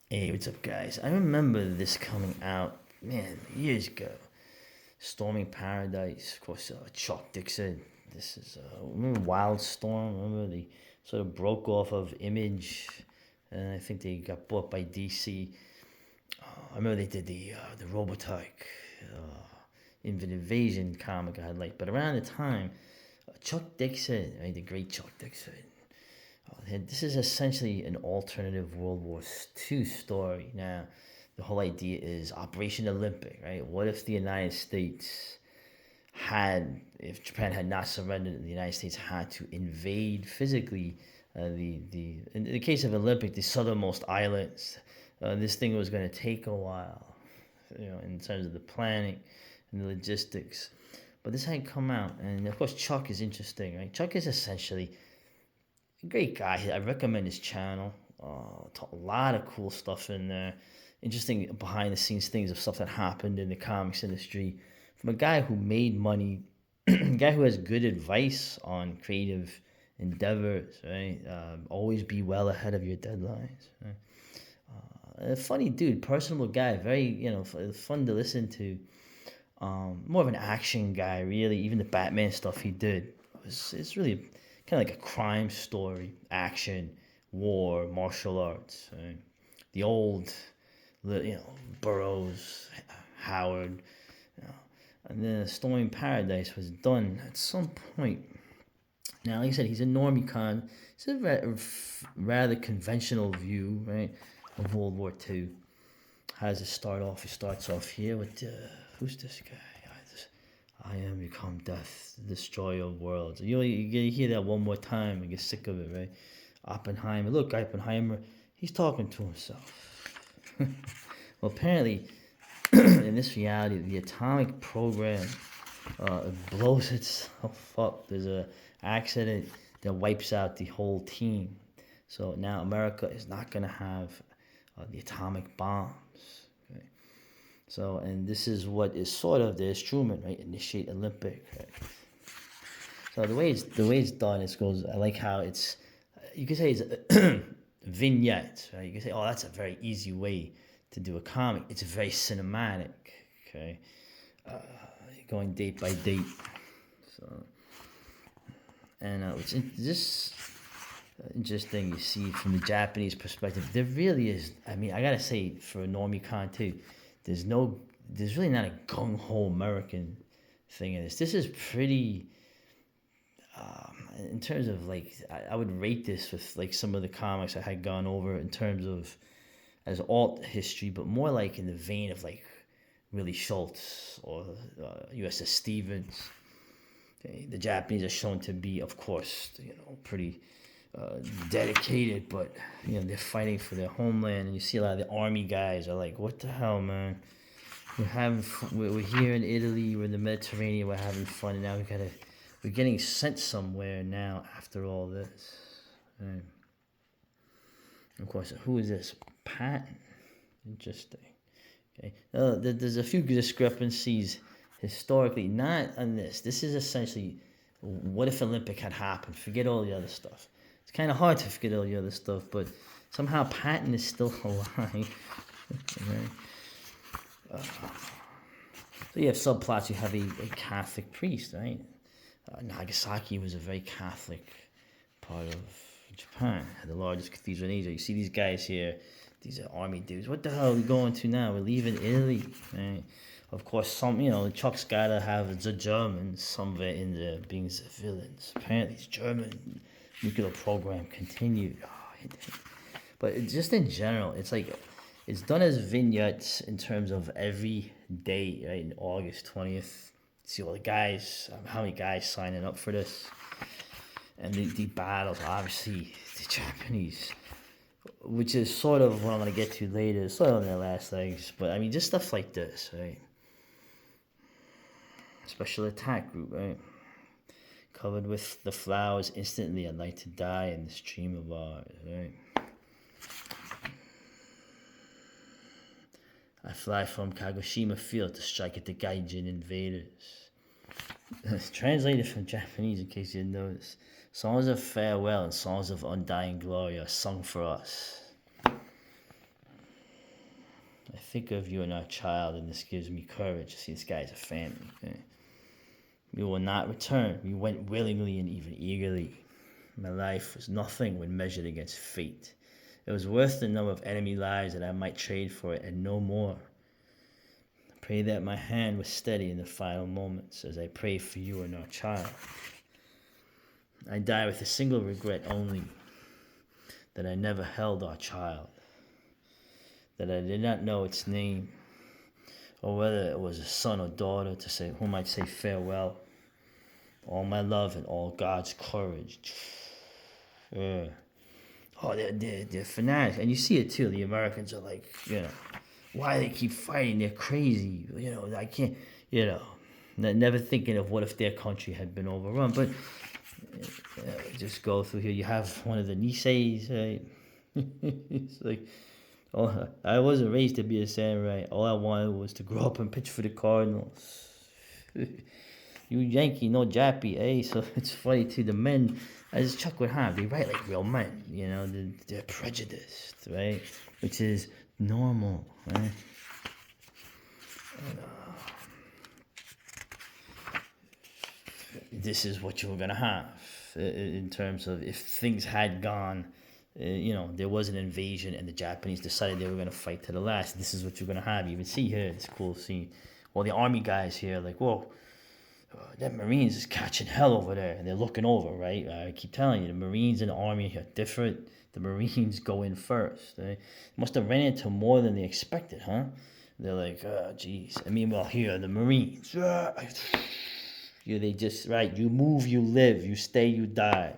Hey, what's up, guys? I remember this coming out, man, years ago. Storming Paradise, of course, Chuck Dixon. This is, remember Wildstorm? Remember they sort of broke off of Image, and I think they got bought by DC. I remember they did the Robotech, Invasion comic I like, but around the time, Chuck Dixon, right, the great Chuck Dixon. This is essentially an alternative World War II story. Now, the whole idea is Operation Olympic, right? What if the United States if Japan had not surrendered, the United States had to invade physically in the case of Olympic, the southernmost islands. This thing was going to take a while, in terms of the planning and the logistics. But this had come out, and of course, Chuck is interesting, right? Chuck is essentially great guy. I recommend his channel. A lot of cool stuff in there. Interesting behind the scenes things of stuff that happened in the comics industry from a guy who made money, a guy who has good advice on creative endeavors, right? Always be well ahead of your deadlines. Right? A funny dude, personable guy, very, fun to listen to. More of an action guy, really. Even the Batman stuff he did it's really kind of like a crime story, action, war, martial arts. Right? The old, Burroughs, Howard, and then Storming Paradise was done at some point. Now, like I said, he's a normie con. It's a rather conventional view, right, of World War II. How does it start off? It starts off here with who's this guy? I am become death, the destroyer of worlds. You hear that one more time and get sick of it, right? Oppenheimer, look, Oppenheimer, he's talking to himself. Well, apparently, in this reality, the atomic program blows itself up. There's a accident that wipes out the whole team. So now America is not going to have the atomic bombs. Okay? So, and this is what is sort of the instrument, right? Initiate Olympic. Right? So the way it's done, it goes. I like how it's. You could say it's vignettes, right? You can say, oh, that's a very easy way to do a comic. It's very cinematic. Okay, going date by date. So, and this interesting you see from the Japanese perspective. There really is. I mean, I gotta say for normie con too, there's really not a gung ho American thing in this. This is pretty. In terms of like, I would rate this with like some of the comics I had gone over in terms of as alt history, but more like in the vein of like Willie Schultz or USS Stevens. Okay? The Japanese are shown to be, of course, pretty dedicated, but they're fighting for their homeland, and you see a lot of the army guys are like, "What the hell, man? We're here in Italy, we're in the Mediterranean, we're having fun, and now we're getting sent somewhere now after all this." Right. Of course, who is this? Patton. Interesting. Okay. There's a few discrepancies historically, not on this. This is essentially what if Olympic had happened? Forget all the other stuff. It's kind of hard to forget all the other stuff, but somehow Patton is still alive. Okay. So you have subplots. You have a Catholic priest, right? Nagasaki was a very Catholic part of Japan, the largest cathedral in Asia. You see these guys here, these are army dudes. What the hell are we going to now? We're leaving Italy, right? Of course, Chuck's gotta have the Germans somewhere in there being the villains. Apparently, this German nuclear program continued. But just in general, it's like, it's done as vignettes in terms of every day, right? In August 20th. See all the guys, how many guys signing up for this. And the battles, obviously, the Japanese, which is sort of what I'm going to get to later, sort of in their last legs. But, I mean, just stuff like this, right? Special attack group, right? Covered with the flowers, instantly I'd like to die in this dream of ours, right? I fly from Kagoshima Field to strike at the Gaijin invaders. It's translated from Japanese in case you didn't notice. Songs of farewell and songs of undying glory are sung for us. I think of you and our child, and this gives me courage to see this guy as a family. Okay? We will not return. We went willingly and even eagerly. My life was nothing when measured against fate. It was worth the number of enemy lives that I might trade for it, and no more. I pray that my hand was steady in the final moments as I pray for you and our child. I die with a single regret only, that I never held our child, that I did not know its name, or whether it was a son or daughter whom I'd say farewell. All my love and all God's courage. Oh, they're fanatics. And you see it too. The Americans are like, why they keep fighting? They're crazy. I can't, never thinking of what if their country had been overrun. But just go through here. You have one of the Niseis, right? It's like, oh, I wasn't raised to be a samurai. All I wanted was to grow up and pitch for the Cardinals. You Yankee, no Jappy, eh? So it's funny too. The men, as Chuck would have, they write like real men. They're prejudiced, right? Which is normal, right? This is what you were gonna have in terms of if things had gone. There was an invasion and the Japanese decided they were gonna fight to the last. This is what you're gonna have. You even see here this cool scene. Well, the army guys here, like, whoa. That Marines is catching hell over there, and they're looking over, right? I keep telling you, the Marines and the Army are different. The Marines go in first. They must have ran into more than they expected, huh? They're like, oh, geez. I mean, well, here, the Marines. They just, right, you move, you live. You stay, you die.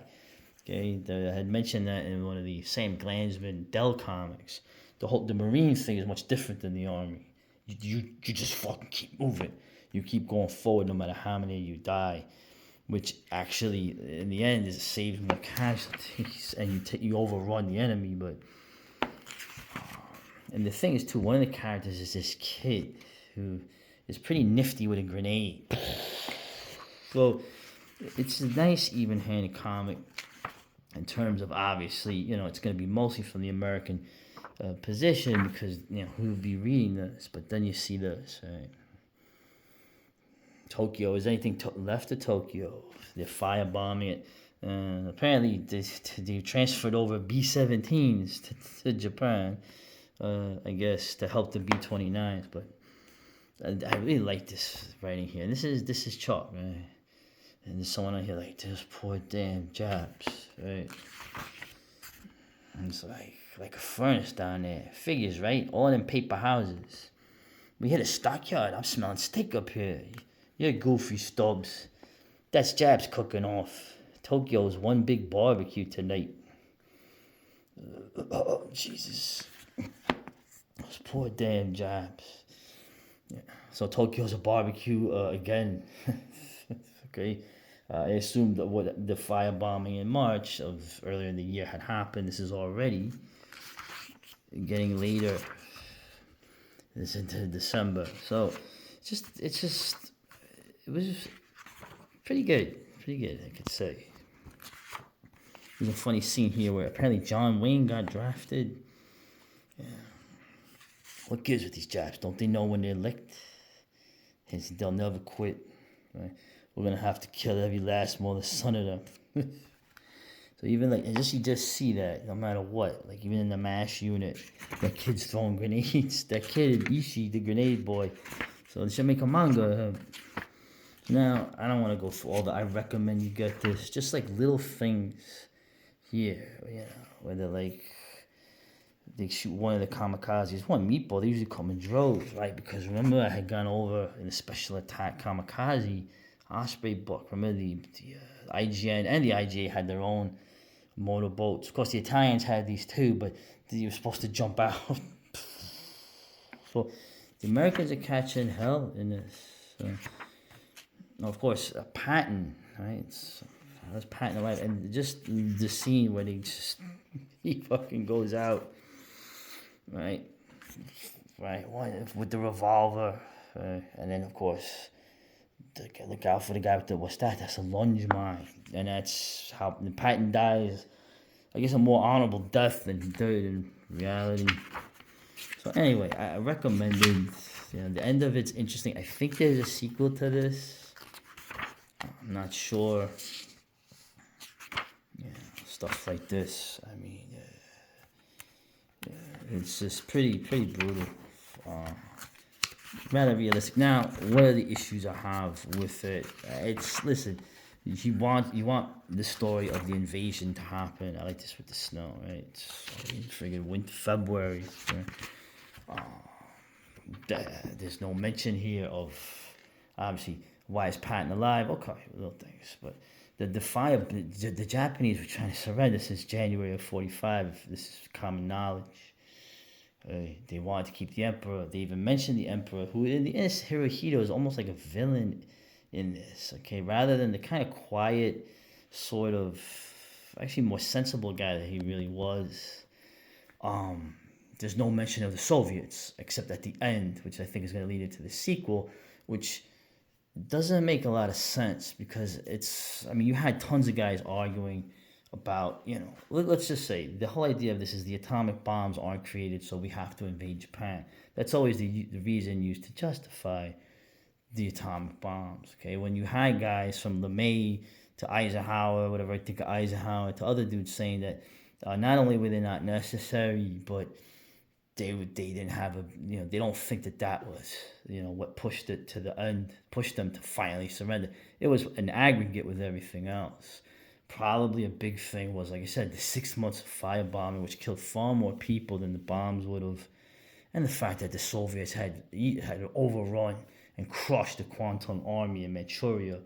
Okay, I had mentioned that in one of the Sam Glansman Dell comics. The Marine thing is much different than the Army. You just fucking keep moving. You keep going forward no matter how many you die, which actually, in the end, saves more casualties, and you overrun the enemy. But and the thing is, too, one of the characters is this kid who is pretty nifty with a grenade. So it's a nice, even-handed comic in terms of, obviously, it's going to be mostly from the American position because, who would be reading this? But then you see this, right? Tokyo, is anything left of Tokyo? They're firebombing it. Apparently, they transferred over B-17s to Japan, I guess, to help the B-29s. But I really like this writing here. And this is Chuck, right? And there's someone out here like, this poor damn Japs, right? And it's like a furnace down there. Figures, right? All them paper houses. We hit a stockyard. I'm smelling steak up here. You're goofy stubs. That's Japs cooking off. Tokyo's one big barbecue tonight. Oh, Jesus. Those poor damn Japs. Yeah. So Tokyo's a barbecue again. Okay. I assumed that what the firebombing in March of earlier in the year had happened. This is already getting later. This into December. So it was pretty good, I could say. There's a funny scene here where apparently John Wayne got drafted. Yeah. What gives with these Japs? Don't they know when they're licked? They'll never quit. Right? We're gonna have to kill every last mother son of them. So even you just see that no matter what, like even in the MASH unit, that kid's throwing grenades. That kid, Ishii, the grenade boy. So they should make a manga of him. Now, I don't want to go through all that. I recommend you get this. Just like little things here, where they shoot one of the kamikazes. One meatball, they usually come in droves, right? Because remember, I had gone over in the special attack kamikaze Osprey book. Remember the IGN and the IGA had their own motorboats. Of course, the Italians had these too, but they were supposed to jump out. So the Americans are catching hell in this. Of course, a Patton, right? That's Patton, right? And just the scene where he fucking goes out, right? Right, with the revolver, and then of course, look out for the guy with what's that? That's a lunge mine, and that's how Patton dies. I guess a more honorable death than he did in reality. So Anyway, I recommended. The end of it's interesting. I think there's a sequel to this. I'm not sure. Stuff like this. I mean, it's just pretty brutal. Rather realistic. Now, what are the issues I have with it? Listen. You want the story of the invasion to happen. I like this with the snow, right? It's friggin' winter, February. There's no mention here of obviously why is Patton alive. Okay, little things, but the Japanese were trying to surrender since January of '45. This is common knowledge. They wanted to keep the emperor. They even mentioned the emperor, who in the end, Hirohito is almost like a villain in this. Okay, rather than the kind of quiet, sort of, actually more sensible guy that he really was. There's no mention of the Soviets except at the end, which I think is going to lead into the sequel, which doesn't make a lot of sense because you had tons of guys arguing about, let's just say the whole idea of this is the atomic bombs aren't created, so we have to invade Japan. That's always the reason used to justify the atomic bombs. Okay, when you had guys from LeMay to Eisenhower, whatever I think of Eisenhower, to other dudes saying that not only were they not necessary, but they didn't have they don't think that was what pushed it to the end, pushed them to finally surrender. It was an aggregate with everything else. Probably a big thing was, like I said, the 6 months of firebombing, which killed far more people than the bombs would have, and the fact that the Soviets had overrun and crushed the Kwantung Army in Manchuria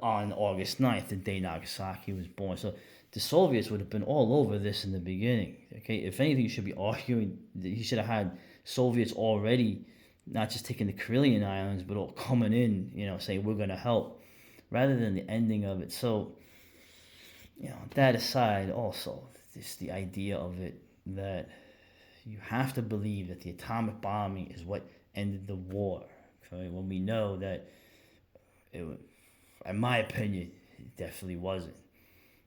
on August 9th, the day Nagasaki was born. So the Soviets would have been all over this in the beginning. Okay, if anything, you should be arguing that you should have had Soviets already, not just taking the Karelian Islands, but all coming in, saying we're going to help, rather than the ending of it. So, that aside, also, the idea of it that you have to believe that the atomic bombing is what ended the war. Okay? When we know that, in my opinion, it definitely wasn't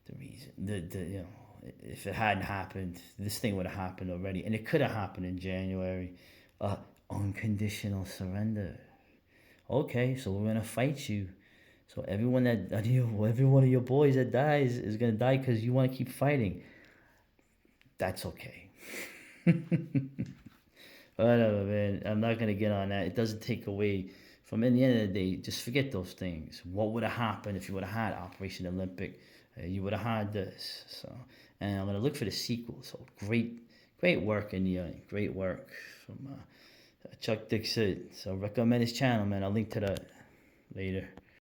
the reason. If it hadn't happened, this thing would have happened already, and it could have happened in January. Unconditional surrender. Okay, so we're gonna fight you. So every one of your boys that dies is gonna die because you want to keep fighting. That's okay. Whatever, man. I'm not gonna get on that. It doesn't take away from. In the end of the day, just forget those things. What would have happened if you would have had Operation Olympic? You would have had this. So, and I'm gonna look for the sequel. So great work in the end. Great work from Chuck Dixon. So recommend his channel, man. I'll link to that later.